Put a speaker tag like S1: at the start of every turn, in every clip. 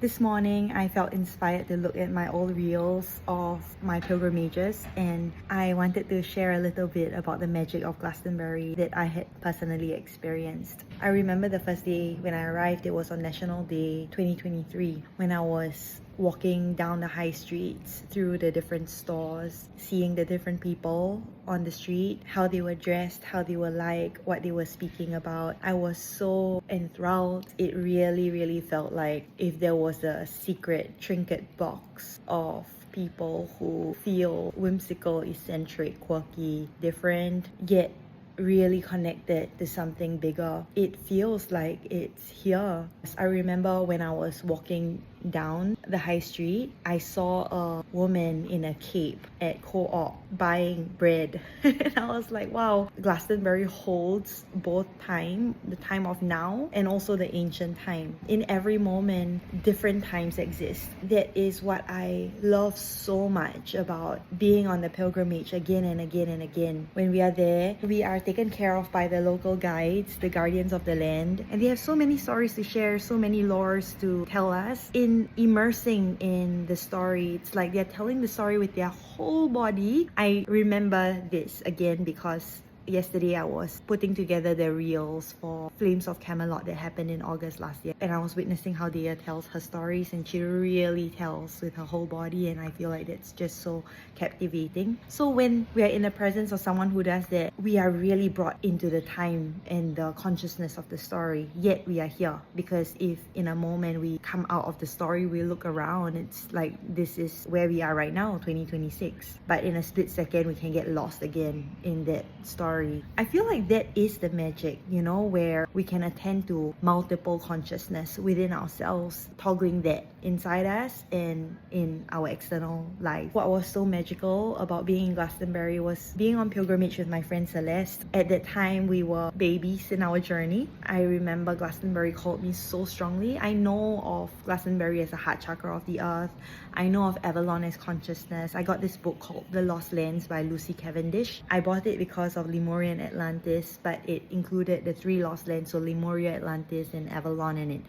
S1: This morning, I felt inspired to look at my old reels of my pilgrimages, and I wanted to share a little bit about the magic of Glastonbury that I had personally experienced. I remember the first day when I arrived, it was on National Day 2023, when I was walking down the high streets through the different stores, seeing the different people on the street, how they were dressed, how they were like, what they were speaking about. I was so enthralled. It really felt like if there was a secret trinket box of people who feel whimsical, eccentric, quirky, different, yet really connected to something bigger. It feels like it's here. I remember when I was walking down the high street, I saw a woman in a cape at Co-op buying bread. And I was like, wow, Glastonbury holds both time, the time of now, and also the ancient time. In every moment, different times exist. That is what I love so much about being on the pilgrimage again and again and again. When we are there, we are taken care of by the local guides, the guardians of the land, and they have so many stories to share, so many lores to tell us. In immersing in the story, it's like they're telling the story with their whole body. I remember this again because yesterday I was putting together the reels for Flames of Camelot that happened in August last year, and I was witnessing how Dea tells her stories, and she really tells with her whole body, and I feel like that's just so captivating. So when we are in the presence of someone who does that, we are really brought into the time and the consciousness of the story, yet we are here. Because if in a moment we come out of the story, we look around, it's like this is where we are right now, 2026, but in a split second we can get lost again in that story. I feel like that is the magic, where we can attend to multiple consciousness within ourselves, toggling that inside us and in our external life. What was so magical about being in Glastonbury was being on pilgrimage with my friend Celeste. At that time, we were babies in our journey. I remember Glastonbury called me so strongly. I know of Glastonbury as a heart chakra of the earth. I know of Avalon as consciousness. I got this book called The Lost Lands by Lucy Cavendish. I bought it because of Lemuria and Atlantis, but it included the three lost lands, so Lemuria, Atlantis, and Avalon, and it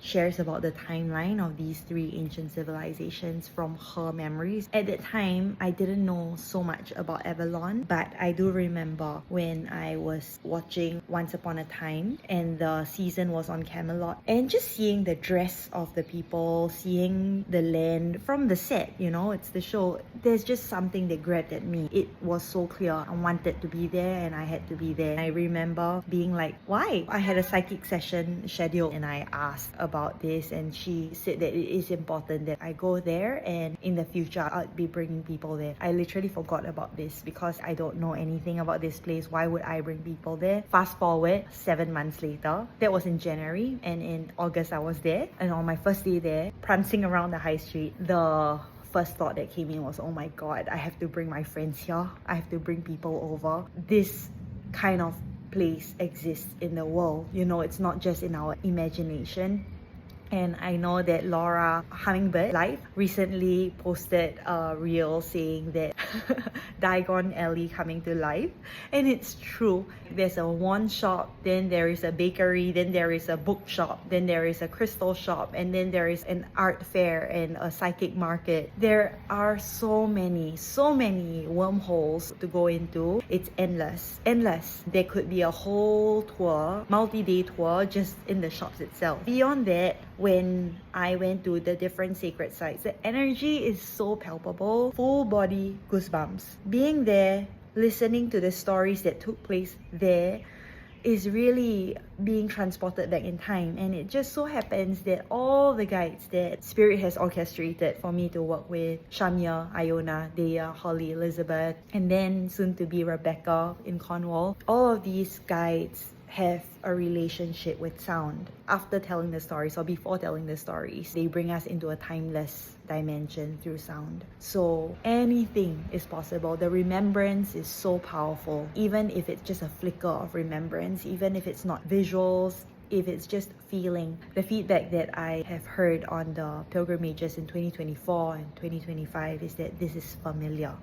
S1: shares about the timeline of these three ancient civilizations from her memories. At that time, I didn't know so much about Avalon, but I do remember when I was watching Once Upon a Time and the season was on Camelot, and just seeing the dress of the people, seeing the land from the set, it's the show. There's just something that grabbed at me. It was so clear. I wanted to be there and I had to be there. I remember being like, why? I had a psychic session scheduled and I asked about this, and she said that it is important that I go there, and in the future I'll be bringing people there. I literally forgot about this because I don't know anything about this place. Why would I bring people there? Fast forward 7 months later, that was in January, and in August I was there, and on my first day there, prancing around the high street, the first thought that came in was, oh my god, I have to bring my friends here. I have to bring people over. This kind of place exists in the world. It's not just in our imagination. And I know that Laura Hummingbird Life recently posted a reel saying that Diagon Alley coming to life. And it's true. There's a wand shop, then there is a bakery, then there is a bookshop, then there is a crystal shop, and then there is an art fair and a psychic market. There are so many wormholes to go into. It's endless. There could be a whole tour, multi-day tour, just in the shops itself. Beyond that, when I went to the different sacred sites, the energy is so palpable, full body goosebumps. Being there, listening to the stories that took place there, is really being transported back in time. And it just so happens that all the guides that Spirit has orchestrated for me to work with, Shamia, Iona, Dea, Holly, Elizabeth, and then soon to be Rebecca in Cornwall, all of these guides have a relationship with sound. After telling the stories or before telling the stories, they bring us into a timeless dimension through sound. So anything is possible. The remembrance is so powerful. Even if it's just a flicker of remembrance, even if it's not visuals, if it's just feeling. The feedback that I have heard on the pilgrimages in 2024 and 2025 is that this is familiar.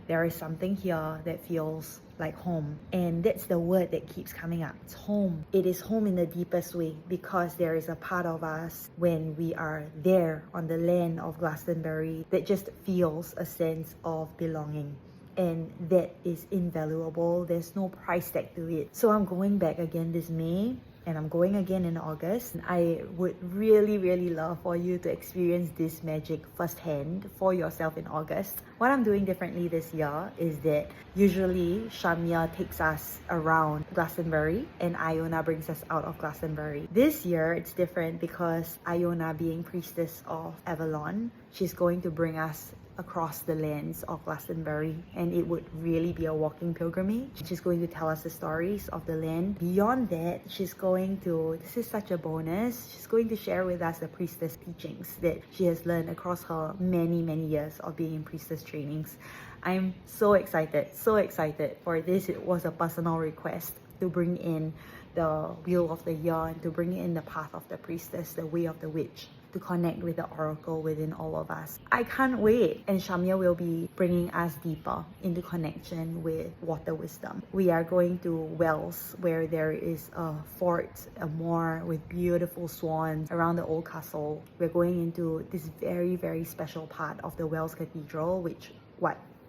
S1: There is something here that feels like home. And that's the word that keeps coming up. It's home. It is home in the deepest way, because there is a part of us when we are there on the land of Glastonbury that just feels a sense of belonging. And that is invaluable. There's no price tag to it. So I'm going back again this May, and I'm going again in August. I would really love for you to experience this magic firsthand for yourself in August. What I'm doing differently this year is that usually Shamia takes us around Glastonbury and Iona brings us out of Glastonbury. This year it's different because Iona, being priestess of Avalon, she's going to bring us across the lands of Glastonbury, and it would really be a walking pilgrimage. She's going to tell us the stories of the land. Beyond that, she's going to, this is such a bonus, she's going to share with us the priestess teachings that she has learned across her many years of being in priestess trainings. I'm so excited for this. It was a personal request to bring in the wheel of the year and to bring in the path of the priestess, the way of the witch, to connect with the oracle within all of us. I can't wait. And Shamia will be bringing us deeper into connection with water wisdom. We are going to Wells, where there is a fort, a moor with beautiful swans around the old castle. We're going into this very special part of the Wells Cathedral, which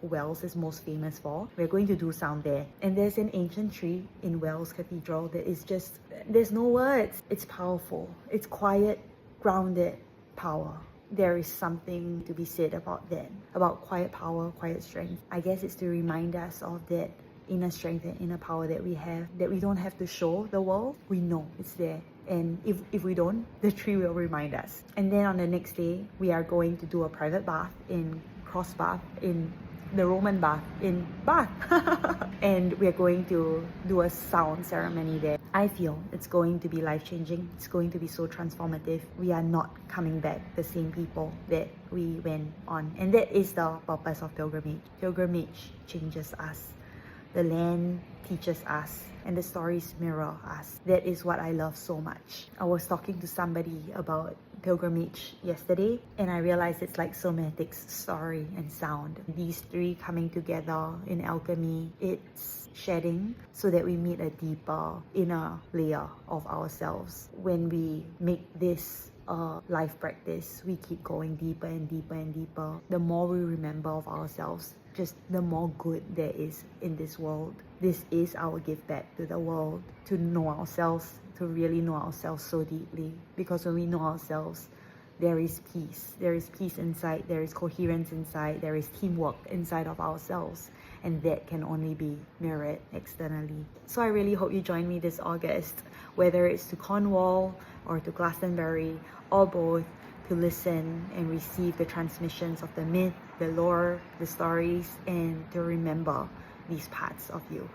S1: Wells is most famous for. We're going to do sound there. And there's an ancient tree in Wells Cathedral that is just, there's no words. It's powerful. It's quiet, grounded power. There is something to be said about that, about quiet power, quiet strength. I guess it's to remind us of that inner strength and inner power that we have, that we don't have to show the world. We know it's there. And if we don't, the tree will remind us. And then on the next day, we are going to do a private bath in Cross Bath, in the Roman bath in Bath. And we're going to do a sound ceremony there. I feel it's going to be life-changing. It's going to be so transformative. We are not coming back the same people that we went on. And that is the purpose of pilgrimage. Pilgrimage changes us. The land teaches us, and the stories mirror us. That is what I love so much. I was talking to somebody about pilgrimage yesterday, and I realized it's like somatics, story and sound. These three coming together in alchemy, it's shedding so that we meet a deeper inner layer of ourselves. When we make this life practice, we keep going deeper and deeper. The more we remember of ourselves, just the more good there is in this world. This is our gift back to the world, to know ourselves, to really know ourselves so deeply. Because when we know ourselves, there is peace. There is peace inside, there is coherence inside, there is teamwork inside of ourselves. And that can only be mirrored externally. So I really hope you join me this August, whether it's to Cornwall or to Glastonbury, or both, to listen and receive the transmissions of the myth, the lore, the stories, and to remember these parts of you.